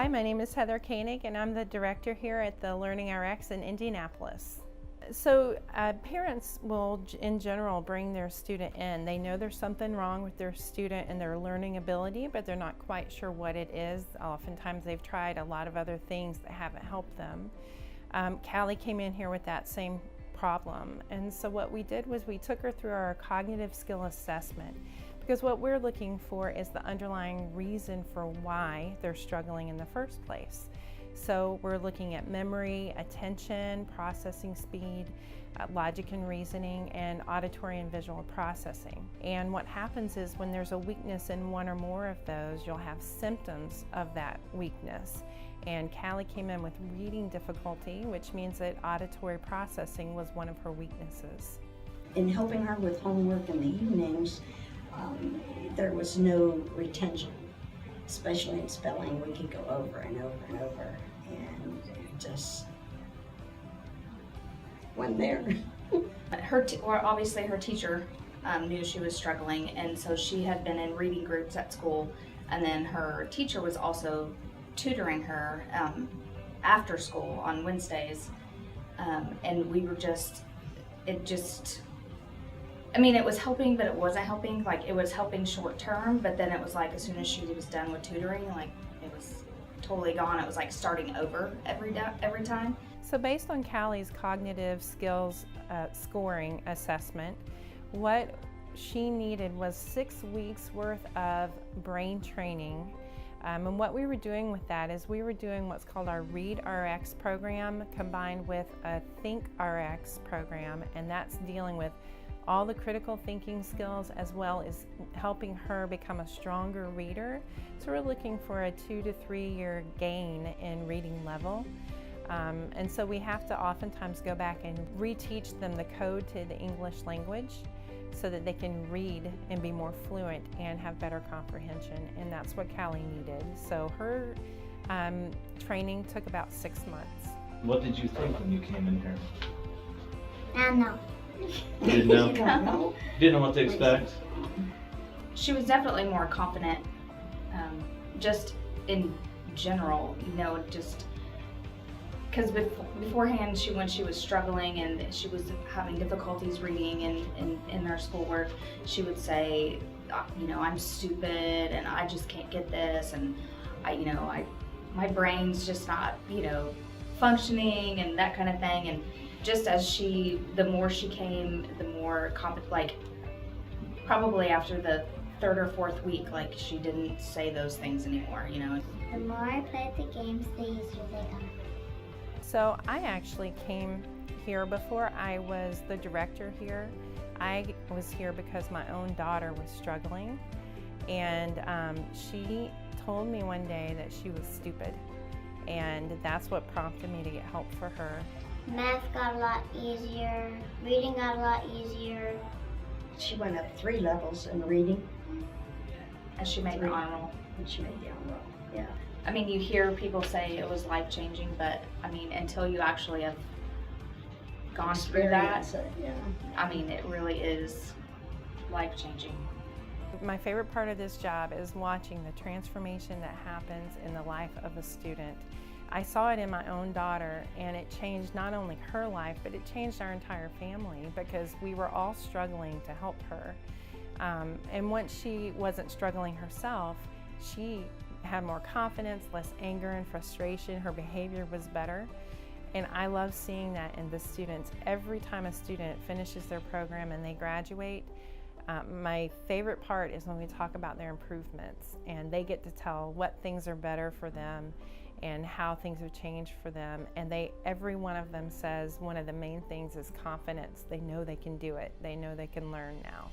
Hi, my name is Heather Koenig, and I'm the director here at the LearningRx in Indianapolis. So parents will, in general, bring their student in. They know there's something wrong with their student and their learning ability, but they're not quite sure what it is. Oftentimes they've tried a lot of other things that haven't helped them. Callie came in here with that same problem, and so what we did was we took her through our cognitive skill assessment, because what we're looking for is the underlying reason for why they're struggling in the first place. So we're looking at memory, attention, processing speed, logic and reasoning, and auditory and visual processing. And what happens is when there's a weakness in one or more of those, you'll have symptoms of that weakness. And Callie came in with reading difficulty, which means that auditory processing was one of her weaknesses. In helping her with homework in the evenings, there was no retention, especially in spelling. We could go over and over and over, and it just went there. Obviously her teacher knew she was struggling, and so she had been in reading groups at school, and then her teacher was also tutoring her after school on Wednesdays, and we were it was helping, but it wasn't helping. Like, it was helping short term, but then it was like as soon as she was done with tutoring, like, it was totally gone. It was like starting over every time. So based on Callie's cognitive skills scoring assessment, what she needed was 6 weeks worth of brain training. And what we were doing with that is we were doing what's called our ReadRx program combined with a ThinkRx program, and that's dealing with all the critical thinking skills as well as helping her become a stronger reader. So we're looking for a 2 to 3 year gain in reading level. And so we have to oftentimes go back and reteach them the code to the English language so that they can read and be more fluent and have better comprehension, and that's what Callie needed. So her training took about 6 months. What did you think when you came in here? I don't know. You didn't know? Didn't know what to expect? She was definitely more confident, just in general, just because beforehand, when she was struggling and she was having difficulties reading in her schoolwork, she would say, I'm stupid and I just can't get this, and my brain's just not, functioning, and that kind of thing. And just as the more she came, the more competent, probably after the 3rd or 4th week, she didn't say those things anymore, The more I play the games, the easier they are. So I actually came here before I was the director here. I was here because my own daughter was struggling, and she told me one day that she was stupid, and that's what prompted me to get help for her. Math got a lot easier, reading got a lot easier. She went up 3 levels in reading. And she made the honor roll. And she made the honor roll, yeah. You hear people say it was life-changing, but until you actually have gone through that, yeah. It really is life-changing. My favorite part of this job is watching the transformation that happens in the life of a student. I saw it in my own daughter, and it changed not only her life, but it changed our entire family, because we were all struggling to help her. And once she wasn't struggling herself, she had more confidence, less anger and frustration. Her behavior was better. And I love seeing that in the students. Every time a student finishes their program and they graduate, my favorite part is when we talk about their improvements, and they get to tell what things are better for them and how things have changed for them. And every one of them says one of the main things is confidence. They know they can do it. They know they can learn now.